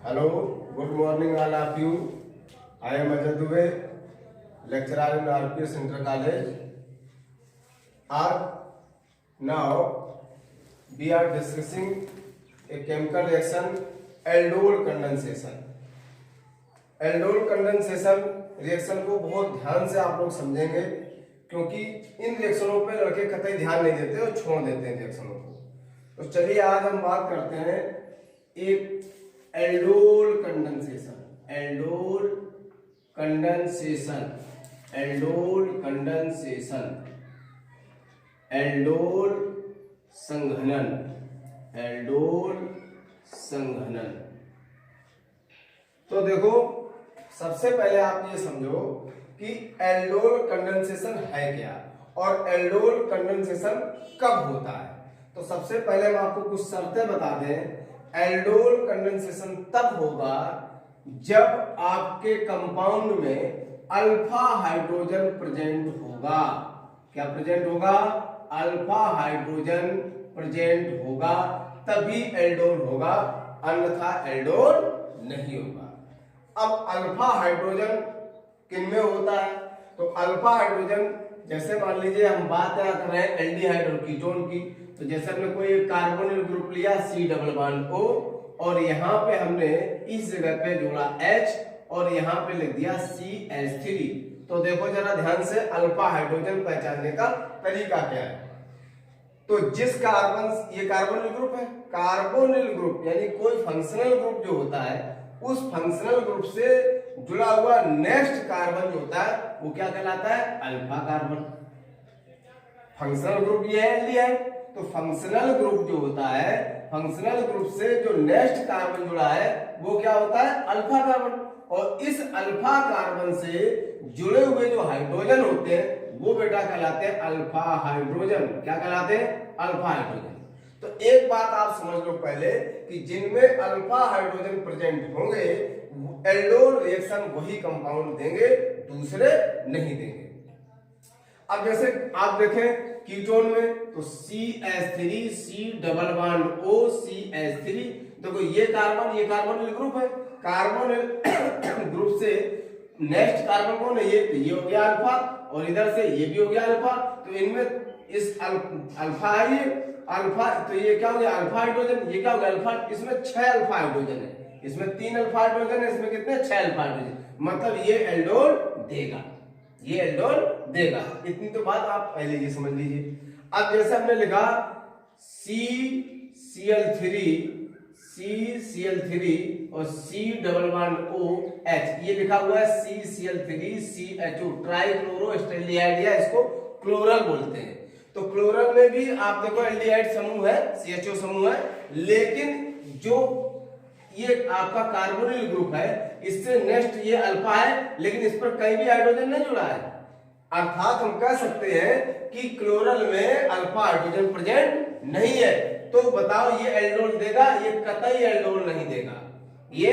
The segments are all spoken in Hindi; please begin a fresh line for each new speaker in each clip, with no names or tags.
Hello, good morning all of you. I am Ajay Dubey, lecturer in RPS Inter College. Now we are discussing a chemical reaction, aldol condensation. aldol condensation reaction को बहुत ध्यान से आप लोग समझेंगे, क्योंकि इन रिएक्शनों पे लड़के कतई ध्यान नहीं देते और छोड़ देते हैं रिएक्शनों को। तो चलिए आज हम बात करते हैं एक aldol condensation, aldol condensation, aldol condensation, aldol संघनन, एल्डोल संघनन। तो देखो, सबसे पहले आप ये समझो कि एल्डोल कंडेंसेशन है क्या और एल्डोल कंडेंसेशन कब होता है। तो सबसे पहले हम आपको कुछ शर्तें बता दें। एल्डोल कंडेंसेशन तब होगा जब आपके कंपाउंड में अल्फा हाइड्रोजन प्रेजेंट होगा। क्या प्रेजेंट होगा? अल्फा हाइड्रोजन प्रेजेंट होगा, तभी एल्डोल होगा, अन्यथा एल्डोल नहीं होगा। अब अल्फा हाइड्रोजन किनमें होता है? तो अल्फा हाइड्रोजन, जैसे मान लीजिए हम बात कर रहे हैं एल्डिहाइड और कीटोन की, तो जैसे हमने कोई एक कार्बोनिल ग्रुप लिया C डबल बॉन्ड O और यहाँ पे हमने इस जगह पे जोड़ा H और यहाँ पे लिख दिया CH3। तो देखो जरा ध्यान से, अल्फा हाइड्रोजन पहचानने का तरीका क्या है। तो जिस कार्बन, ये कार्बोनिल ग्रुप है, कार्बोनिल ग्रुप यानी कोई फंक्शनल ग्रुप जो होता है, उस फंक्शनल ग्रुप से जुड़ा हुआ नेक्स्ट कार्बन जो होता है वो क्या कहलाता है? Alpha carbon. फंक्शनल ग्रुप ये है एल्डिहाइड, तो फंक्शनल ग्रुप जो होता है, फंक्शनल ग्रुप से जो नेक्स्ट कार्बन जुड़ा है वो क्या होता है? Alpha carbon. और इस अल्फा कार्बन से जुड़े हुए जो हाइड्रोजन होते हैं वो बेटा कहलाते हैं अल्फा हाइड्रोजन। क्या कहलाते हैं? Alpha hydrogen. तो एक बात आप समझ लो पहले कि जिनमें अल्फा हाइड्रोजन प्रेजेंट होंगे एल्डोल रिएक्शन वही कंपाउंड देंगे, दूसरे नहीं देंगे। अब जैसे आप देखें कीटोन में तो CH3 C double bond O CH3, देखो ये कार्बोनिल ग्रुप है, कार्बोनिल ग्रुप से नेक्स्ट कार्बन कौन है? ये हो गया अल्फा और इधर से ये भी हो गया अल्फा। तो इनमें इस अल्फा है, ये अल्फा, तो ये क्या हो गया? Alpha hydrogen. ये क्या हो गया? अल्फा। इसमें 6 अल्फा हाइड्रोजन है, इसमें 3 अल्फा हाइड्रोजन है, इसमें कितने? 6 अल्फा हाइड्रोजन। मतलब ये एल्डोल देगा, ये एल्डोल देगा। इतनी तो बात आप पहले ये समझ लीजिए। अब जैसे हमने लिखा CCl3 और C डबल बॉन्ड OH, ये लिखा हुआ है CCl3 CHO, ट्राइक्लोरोएस्टेल्डिहाइड, या इसको क्लोरल बोलते हैं। तो क्लोरल में भी आप देखो एल्डिहाइड समूह है, CHO समूह है, लेकिन जो ये आपका कार्बोनिल ग्रुप है इससे नेक्स्ट ये अल्फा है, लेकिन इस पर कहीं भी हाइड्रोजन नहीं जुड़ा है। अर्थात हम कह सकते हैं कि क्लोरल में अल्फा हाइड्रोजन प्रेजेंट नहीं है। तो बताओ ये एल्डोल देगा? ये कतई एल्डोल नहीं देगा, ये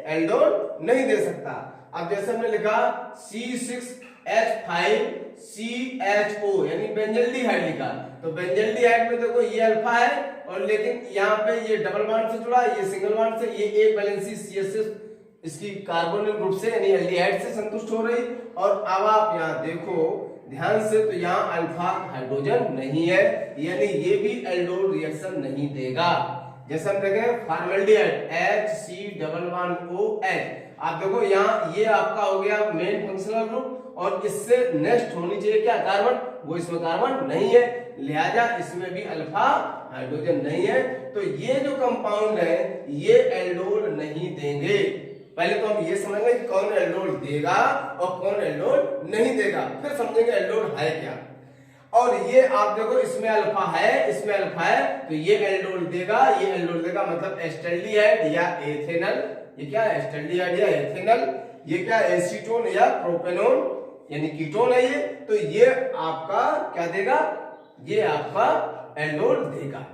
एल्डोल नहीं दे सकता। अब जैसे हमने लिखा C6H5CHO यानी बेंजल्डिहाइड लिखा, तो बेंजल्डिहाइड में देखो ये अल्फा है और लेकिन यहाँ पे ये डबल बॉन्ड से जुड़ा, ये सिंगल बॉन्ड से, ये एक वैलेंसी CH इसकी कार्बोनिल ग्रुप से यानी एल्डिहाइड से संतुष्ट हो रही। और अब आप यहाँ देखो ध्यान से, तो यहाँ अल्फा हाइड्रोजन नहीं है, यानी ये भी एल्डोल रिएक्शन नहीं देगा। जैसे हम देखें formaldehyde HC double bond OH, आप देखो यहाँ ये आपका हो गया मेन फंक्शनल ग्रुप और इससे नेक्स्ट होनी चाहिए क्या? कार्बन, वो इसमें कार्बन नहीं है, लिहाजा इसमें भी अल्फा हाइड्रोजन नहीं है। तो ये जो कंपाउंड है ये एल्डोल नहीं देंगे। पहले तो हम ये समझेंगे कि कौन एल्डोल देगा और कौन एल्डोल नहीं देगा, फिर समझेंगे एल्डोल है क्या। और ये आप देखो इसमें अल्फा है, इसमें अल्फा है, तो ये एल्डोल देगा, ये एल्डोल देगा। मतलब एस्टल्डिहाइड या एथेनल, ये क्या है? एस्टल्डिहाइड या एथेनल, ये क्या? एसीटोन या प्रोपेनोन यानी कीटोन है ये। तो ये आपका क्या देगा? ये आपका एल्डोल देगा।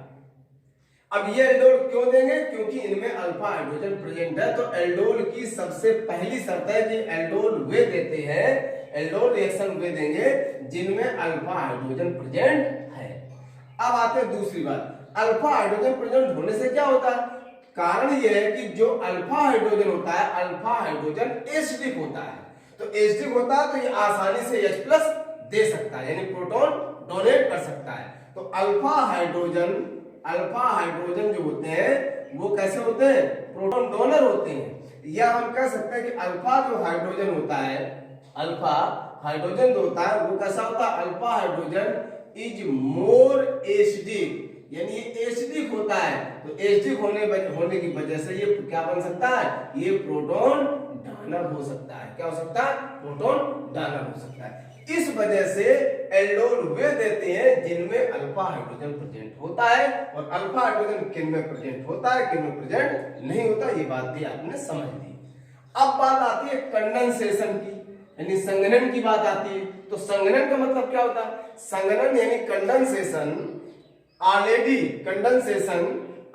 अब ये एल्डोल क्यों देंगे? क्योंकि इनमें अल्फा हाइड्रोजन प्रेजेंट है। तो एल्डोल की सबसे पहली शर्त है कि एल्डोल वे देते हैं, एल्डोल रिएक्शन वे देंगे जिनमें अल्फा हाइड्रोजन प्रेजेंट है। अब आते हैं दूसरी बात, अल्फा हाइड्रोजन प्रेजेंट होने से क्या होता है? कारण यह है कि जो अल्फा हाइड्रोजन होता है, अल्फा हाइड्रोजन एसिडिक होता है। तो एसिडिक होता है तो ये आसानी से H+ दे सकता है, यानी प्रोटॉन डोनेट कर सकता है। तो अल्फा हाइड्रोजन जो होते हैं वो कैसे होते हैं, प्रोटॉन डोनर होते हैं। या हम कह सकते हैं कि अल्फा जो हाइड्रोजन होता है, अल्फा हाइड्रोजन जो होता है वो कैसा होता है, alpha hydrogen is more acidic, यानी ये एसिडिक होता है। तो एसिडिक होने की वजह से ये क्या बन सकता है, ये प्रोटॉन डोनर हो सकता है। क्या हो सकता है, प्रोटॉन डोनर हो सकता है। इस वजह से एल्डोल वे देते हैं जिनमें अल्फा हाइड्रोजन प्रेजेंट होता है, और अल्फा हाइड्रोजन किन में प्रेजेंट होता है, किन में प्रेजेंट नहीं होता, ये बात भी आपने समझ ली। अब बात आती है कंडेंसेशन की, यानी संघनन की बात आती है। तो संघनन का मतलब क्या होता है, संघनन यानी कंडेंसेशन। ऑलरेडी कंडेंसेशन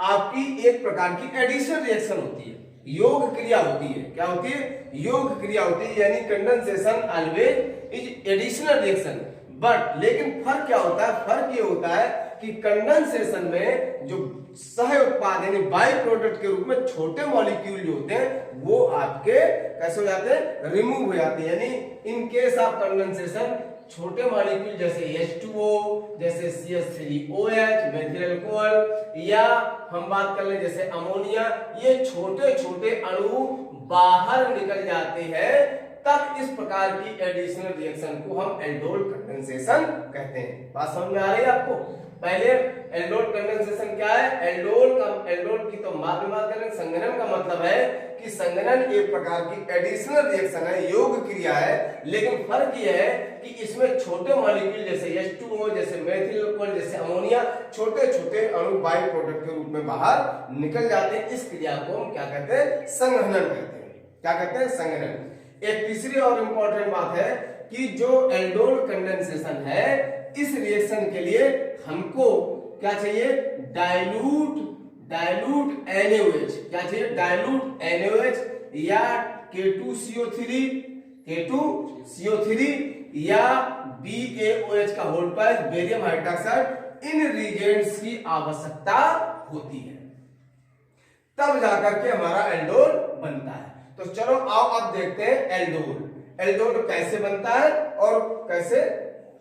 आपकी एक प्रकार की एडिशन रिएक्शन होती है, योग क्रिया होती है। क्या होती है, योग क्रिया होती है, यानी condensation always is additional reaction. But लेकिन फर्क क्या होता है, फर्क ये होता है कि कंडेंसेशन में जो सह उत्पाद यानी बाई प्रोडक्ट के रूप में छोटे मॉलिक्यूल जो होते हैं वो आपके कैसे हो जाते हैं, रिमूव हो जाते हैं। यानी इन केस ऑफ कंडेंसेशन छोटे मॉलिक्यूल जैसे H2O, जैसे CH3OH मेथिल अल्कोहल, या हम बात कर ले जैसे अमोनिया, ये छोटे छोटे अणु बाहर निकल जाते हैं। तब इस प्रकार की एडिशनल रिएक्शन को हम एल्डोल कंडेंसेशन कहते हैं। बात समझ में आ रही है आपको। पहले एल्डोल कंडेंसेशन क्या है, एल्डोल की तो बाद में बात करें। संघनन का मतलब है कि संघनन एक प्रकार की एडिशनल रिएक्शन है, योग क्रिया है। लेकिन फर्क यह है कि इसमें छोटे मॉलिक्यूल जैसे H2O, जैसे मेथिल अल्कोहल, जैसे अमोनिया, छोटे छोटे अणु बाई प्रोडक्ट के रूप में बाहर निकल जाते हैं। इस क्रिया को हम क्या कहते हैं, संघनन कहते हैं। क्या कहते हैं, संघनन। एक तीसरी और इंपॉर्टेंट बात है कि जो एल्डोल कंडेंसेशन है, इस रिएक्शन के लिए हमको क्या चाहिए, डाइल्यूट NaOH। क्या चाहिए, डाइल्यूट NaOH या K2CO3 या BaOH का होल पाइप, बेरियम हाइड्रोक्साइड, इन रिएजेंट्स की आवश्यकता होती है, तब जाकर के हमारा एल्डोल बनता है। तो चलो आओ अब देखते हैं एल्डोल कैसे बनता है और कैसे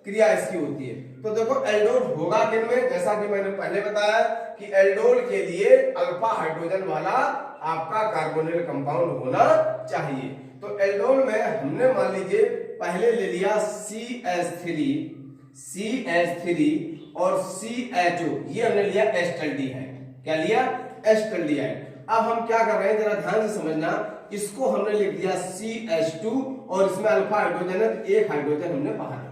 क्रिया इसकी होती है। तो देखो एल्डोल होगा किन में, जैसा कि मैंने पहले बताया कि एल्डोल के लिए अल्फा हाइड्रोजन वाला आपका कार्बोनिल कंपाउंड होना चाहिए। तो एल्डोल में हमने मान लीजिए पहले ले लिया CH3 और CHO, ये हमने लिया एस्टल्डिहाइड। क्या लिया, एस्टल्डिहाइड। अब हम क्या कर रहे हैं, जरा ध्यान से समझना। इसको हमने लिख दिया CH2 और इसमें अल्फा हाइड्रोजन है, एक हाइड्रोजन हमने बाहर रखा।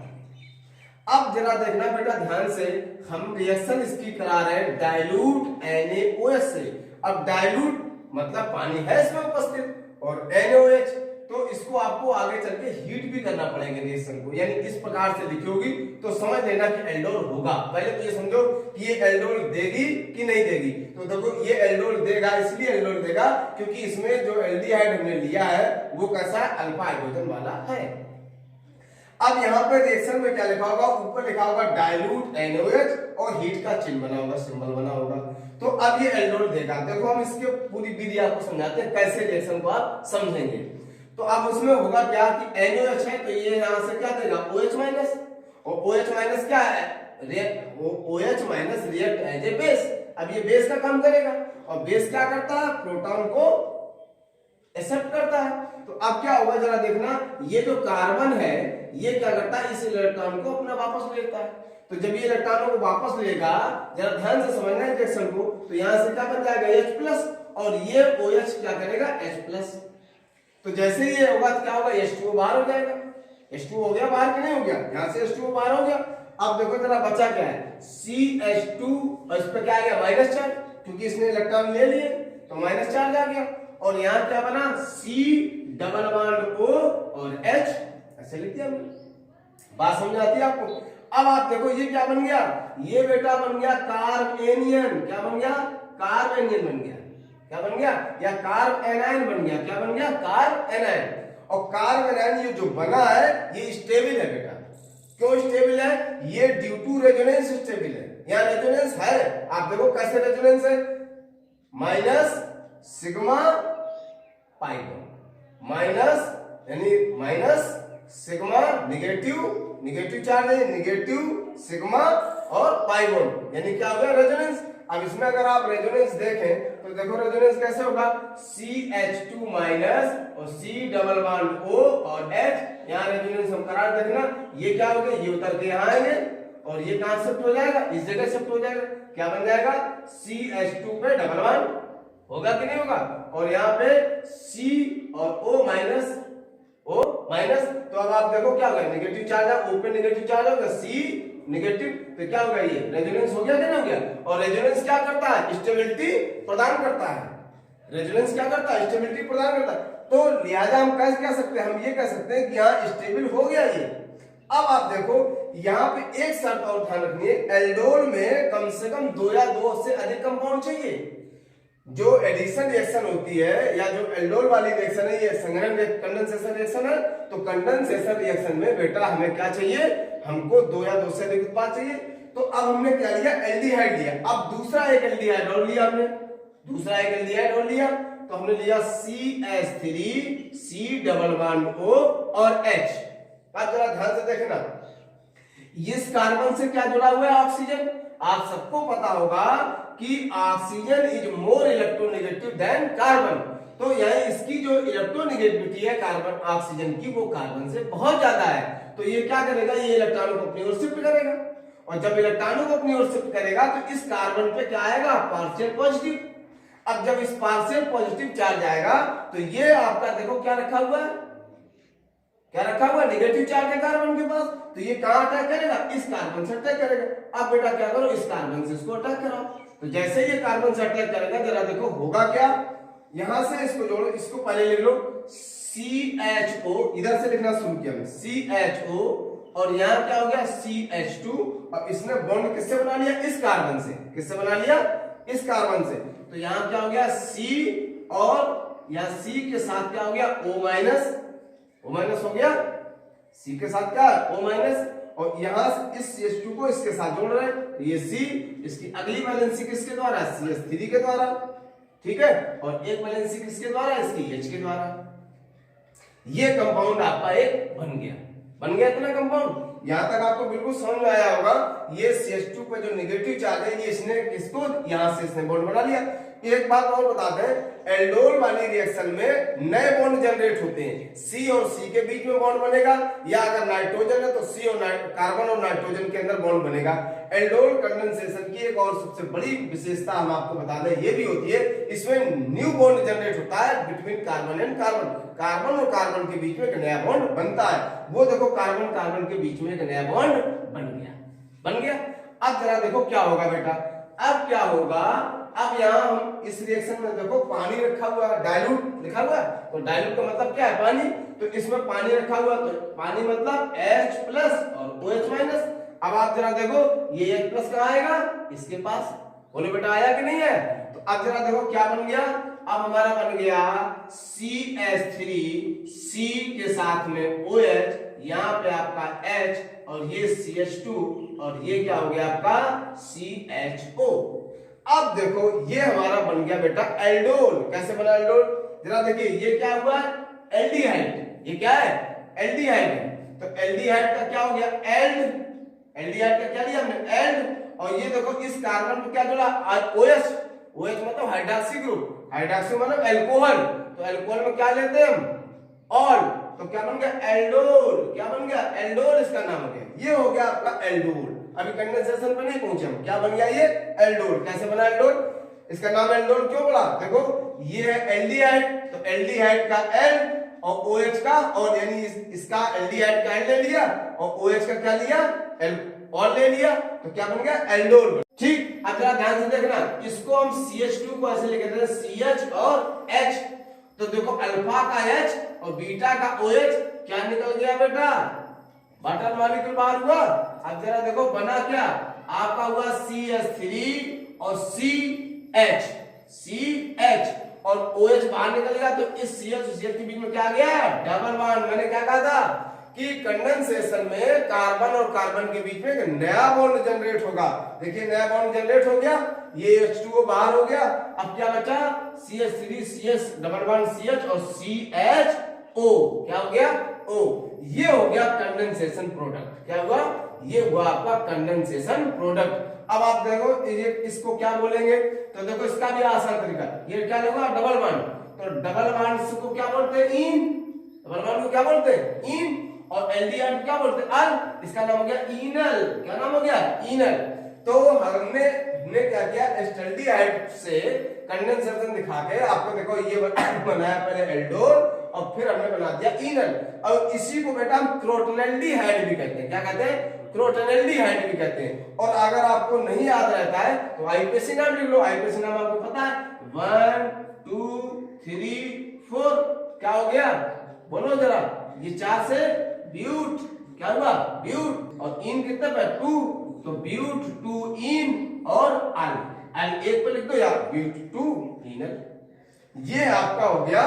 अब जरा देखना बेटा ध्यान से, हम रिएक्शन इसकी करा रहे हैं डाइल्यूट NaOH से। अब डाइल्यूट मतलब पानी है इसमें उपस्थित, और NaOH, तो इसको आपको आगे चल के हीट भी करना पड़ेगा रिएक्शन को। यानी इस प्रकार से लिखी होगी तो समझ लेना कि एल्डोल होगा। पहले तो ये समझो कि ये एल्डोल देगी कि नहीं देगी। तो देखो ये एल्डोल देगा, इसलिए एल्डोल देगा क्योंकि इसमें जो एल्डिहाइड हमने लिया है वो कैसा है, अल्फा हाइड्रोजन वाला है। अब यहाँ पे रिएक्शन में क्या लिखा होगा, ऊपर लिखा होगा डाइल्यूट NaOH और हीट का चिन्ह बना होगा, सिंबल बना होगा। तो अब ये एल्डोल देगा। देखो हम इसके पूरी विधि आपको समझाते हैं कैसे रिएक्शन को आप समझेंगे। तो अब उसमें होगा क्या कि NaOH है तो ये यहां से क्या देगा, OH माइनस, और OH माइनस क्या है, OH minus react as a base. अब ये बेस का काम करेगा, और बेस क्या करता है, प्रोटॉन को एक्सेप्ट करता है। तो अब क्या होगा जरा देखना, ये जो कार्बन है ये क्या करता है, इस इलेक्ट्रॉन को अपना वापस लेता है। तो जब ये इलेक्ट्रॉनों को वापस लेगा, जरा ध्यान से समझना रिएक्शन को, तो यहां से क्या बन जाएगा H+, और ये OH क्या करेगा, H+। तो जैसे ये होगा तो क्या होगा, H2O बाहर हो जाएगा। H2O हो गया बाहर कि नहीं हो गया, यहां से H2O बाहर हो गया। अब देखो जरा बचा क्या है, CH2, और इस पे क्या आ गया, माइनस चार्ज, क्योंकि इसने इलेक्ट्रॉन ले लिए तो माइनस चार्ज आ गया। और यहां क्या बना, C डबल बॉन्ड O और H, ऐसे लिख दिया हमने। बात समझ आती है आपको। अब आप देखो ये क्या बन गया, ये बेटा बन गया कार्बेनियन। क्या बन गया, कार्बेनियन बन गया। क्या बन गया, या कार्ब एनायन बन गया। क्या बन गया, कार्ब एनायन। और कार्ब एनायन ये जो बना है ये स्टेबल है बेटा। क्यों स्टेबल है, ये ड्यू टू रेजोनेंस स्टेबल है। यहाँ रेजोनेंस है, आप देखो कैसे रेजोनेंस है, minus sigma pi bond minus यानी माइनस सिग्मा निगेटिव चार्ज है निगेटिव सिग्मा और पाई बॉन्ड यानी क्या होगा रेजोनेंस। अब इसमें अगर आप रेजोनेंस देखें तो देखो रेजोनेंस कैसे होगा CH2 माइनस और C डबल बॉन्ड O और H। यहाँ रेजोनेंस हम करार देखना ये क्या होगा ये उतर के यहाँ आएंगे और ये कहां शिफ्ट हो जाएगा इस जगह शिफ्ट हो जाएगा क्या बन जाएगा CH2 पे डबल बॉन्ड होगा कि नहीं होगा और यहाँ पे C और O माइनस तो अब आप देखो क्या होगा नेगेटिव चार्ज है O पे नेगेटिव चार्ज होगा C नेगेटिव तो क्या होगा ये रेजोनेंस हो गया कि नहीं हो गया। और रेजोनेंस क्या करता है स्टेबिलिटी प्रदान करता है रेजोनेंस क्या करता है स्टेबिलिटी प्रदान करता है। तो लिहाजा हम कह सकते हैं हम ये कह सकते हैं कि यहाँ स्टेबल हो गया ये। अब आप देखो यहाँ पे एक शर्त और ध्यान रखनी है एल्डोल में कम से कम 2 या 2 से अधिक कंपाउंड चाहिए। जो एडिशन रिएक्शन होती है या जो एल्डोल वाली रिएक्शन है ये संघनन कंडेंसेशन रिएक्शन है तो कंडेंसेशन रिएक्शन में बेटा हमें क्या चाहिए हमको 2 या 2 से अधिक उत्पाद चाहिए। तो अब हमने क्या लिया एल्डिहाइड लिया। अब दूसरा एक एल्डिहाइड और लिया हमने तो हमने लिया CH3 C double bond O और H। आप जरा ध्यान से देखना इस कार्बन से क्या जुड़ा हुआ है ऑक्सीजन। आप सबको पता होगा कि oxygen is more electronegative than carbon. तो यह इसकी जो इलेक्ट्रोनेगेटिविटी है कार्बन ऑक्सीजन की वो कार्बन से बहुत ज्यादा है। तो ये क्या करेगा ये इलेक्ट्रॉनों को अपनी ओर शिफ्ट करेगा और जब इलेक्ट्रॉनों को अपनी ओर शिफ्ट करेगा तो इस कार्बन पे क्या आएगा पार्शियल पॉजिटिव। अब जब इस पार्शियल पॉजिटिव चार्ज आएगा तो ये आपका देखो क्या रखा हुआ है नेगेटिव चार्ज है कार्बन के पास। तो ये कहां अटैक करेगा इस कार्बन से अटैक करेगा। अब बेटा क्या करो इस कार्बन से इसको अटैक कराओ। तो जैसे ये कार्बन से अटैक करेगा जरा देखो होगा क्या यहां से इसको जोड़ो इसको पहले लिख लो CHO इधर से लिखना शुरू किया मैं CHO और यहाँ क्या हो गया CH2 और इसने बॉन्ड किससे बना लिया इस कार्बन से किससे बना लिया इस कार्बन से। तो यहाँ क्या हो गया C और यहाँ C के साथ क्या हो गया O माइनस हो गया C के साथ क्या O माइनस और यहाँ इस CH2 को इसके साथ जोड़ रहे हैं ये C इसकी अगली वैलेंसी किसके द्वारा CH3 के द्वारा ठीक है और एक वैलेंसी किसके द्वारा इसकी H के द्वारा। ये कंपाउंड आपका एक बन गया इतना कंपाउंड। यहां तक आपको बिल्कुल समझ में आया होगा। ये CH2 पे जो नेगेटिव चार्ज है ये इसने किसको यहां से इसने बॉन्ड बना लिया। एक बात और बताते हैं एल्डोल वाली रिएक्शन में नए बॉन्ड जनरेट होते हैं C और C के बीच में बॉन्ड बनेगा या अगर नाइट्रोजन है तो C और कार्बन और नाइट्रोजन के अंदर बॉन्ड बनेगा। एल्डोल कंडेंसेशन की एक और सबसे बड़ी विशेषता हम आपको बता दें ये भी होती है इसमें न्यू बॉन्ड जनरेट होता है बिटवीन कार्बन एंड कार्बन और कार्बन के बीच में एक नया बॉन्ड बनता है। वो देखो कार्बन के बीच में एक नया बॉन्ड बन गया। अब जरा देखो क्या होगा बेटा अब क्या होगा अब यहाँ हम इस रिएक्शन में देखो पानी रखा हुआ है डाइल्यूट लिखा हुआ है तो डाइल्यूट का मतलब क्या है पानी। तो इसमें पानी रखा हुआ तो पानी मतलब H प्लस और OH माइनस। अब आप जरा देखो ये H प्लस कहाँ आएगा इसके पास बोलो बेटा आया कि नहीं है। तो अब जरा देखो क्या बन गया अब हमारा बन गया CH3 C के साथ में OH यहाँ पे आपका H और ये CH2 और ये क्या हो गया आपका CHO। अब देखो ये हमारा बन गया बेटा एल्डोल। कैसे बना एल्डोल जरा देखिए ये क्या हुआ एल्डिहाइड ये क्या है एल्डिहाइड है। तो एल्डिहाइड का क्या हो गया एल्डिहाइड का क्या लिया हमने एल्ड और ये देखो इस कार्बन पे क्या जुड़ा OH मतलब हाइड्रोक्सी ग्रुप हाइड्रोक्सी मतलब अल्कोहल। तो अल्कोहल में क्या लेते हैं हम ऑल तो क्या बन गया एल्डोल क्या बन गया एल्डोल इसका नाम हो गया ये हो गया आपका एल्डोल। अभी कंडेंसेशन पे नहीं पहुंचे हम क्या बन गया ये एल्डोल। कैसे बना एल्डोल इसका नाम एल्डोल क्यों पड़ा देखो ये है एल्डिहाइड तो एल्डिहाइड का एल और OH का और यानी इसका एल्डिहाइड का एल ले लिया और OH का क्या लिया एल और ले लिया तो क्या बन गया एल्डोल। ठीक अब जरा ध्यान से देखना इसको हम CH2 को ऐसे लिख देते हैं CH और H। तो देखो अल्फा का H और बीटा का OH क्या निकल गया बेटा वाटर मॉलिक्यूल बाहर हुआ। अब जरा देखो बना क्या आपका हुआ CH3 और CH और OH बाहर निकलेगा तो इस CH और CH के बीच में क्या आ गया डबल बॉन्ड। मैंने क्या कहा था कि कंडेंसेशन में कार्बन और कार्बन के बीच में एक नया बॉन्ड जनरेट होगा। देखिए नया बॉन्ड जनरेट हो गया ये H2O बाहर हो गया। अब क्या बचा, CH3 CH double bond CH और CHO, क्या हो गया O। ये हो गया कंडेंसेशन प्रोडक्ट। क्या हुआ, ये हुआ आपका कंडेंसेशन प्रोडक्ट। अब आप देखो ये इसको क्या बोलेंगे, तो देखो इसका भी आसान तरीका, ये क्या होगा डबल बॉन्ड, तो डबल बॉन्ड को क्या बोलते हैं, इन। डबल बॉन्ड को क्या बोलते हैं, इन। और एल्डिहाइड क्या बोलते हैं, अल। इसका नाम हो गया इनल। क्या नाम हो गया, इनल। तो हमने क्या किया, एल्डिहाइड से कंडेंसेशन दिखा के आपको देखो ये बनाया पहले एल्डोल और फिर हमने बना दिया इनल। और इसी को बेटा हम क्रोटोनेल्डिहाइड भी कहते हैं। क्या कहते हैं, क्रोटोनेल्डिहाइड भी कहते हैं। और अगर आपको नहीं याद रहता है तो आईपीसी नाम लिख लो। आईपीसी नाम आपको पता है, 1 2 3 4, क्या हो गया बोलो जरा, ये 4 से ब्यूट, क्या हुआ ब्यूट। और इन कितने पे 2, तो ब्यूट 2 इन और अल, अल एक पे लिख दो यार, ब्यूट 2 इनल। ये आपका हो गया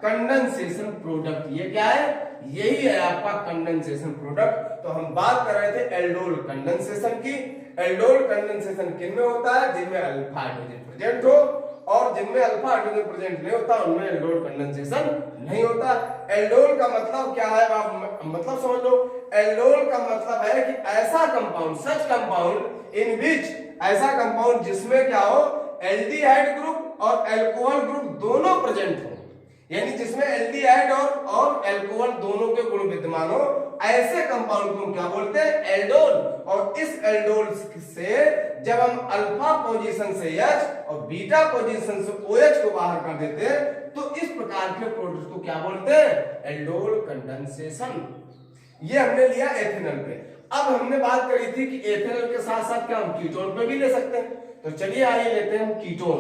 कंडेंसेशन प्रोडक्ट। ये क्या है, यही है आपका कंडेंसेशन प्रोडक्ट। तो हम बात कर रहे थे एल्डोल कंडेंसेशन की। एल्डोल कंडेंसेशन किन में होता है, जिनमें अल्फा हाइड्रोजन प्रेजेंट हो, और जिनमें अल्फा हाइड्रोजन प्रेजेंट नहीं होता उनमें एल्डोल कंडेंसेशन नहीं होता। एल्डोल का मतलब क्या है, आप मतलब समझ लो। एल्डोल का मतलब है कि ऐसा कंपाउंड, सच कंपाउंड इन विच, ऐसा कंपाउंड जिसमें क्या हो, एल्डिहाइड ग्रुप और अल्कोहल ग्रुप दोनों प्रेजेंट हो, यानी जिसमें एल्डिहाइड और अल्कोहल दोनों के गुण विद्यमान हो, ऐसे कंपाउंड को क्या बोलते हैं, एल्डोल। और इस एल्डोल से जब हम अल्फा पोजीशन से H और बीटा पोजीशन से OH को बाहर कर देते हैं तो इस प्रकार के प्रोडक्ट को क्या बोलते हैं, एल्डोल कंडेंसेशन। ये हमने लिया एथेनॉल पे। अब हमने बात करी थी कि एथेनॉल के साथ साथ क्या हम कीटोन पे भी ले सकते हैं, तो चलिए आइए लेते हैं हम कीटोन।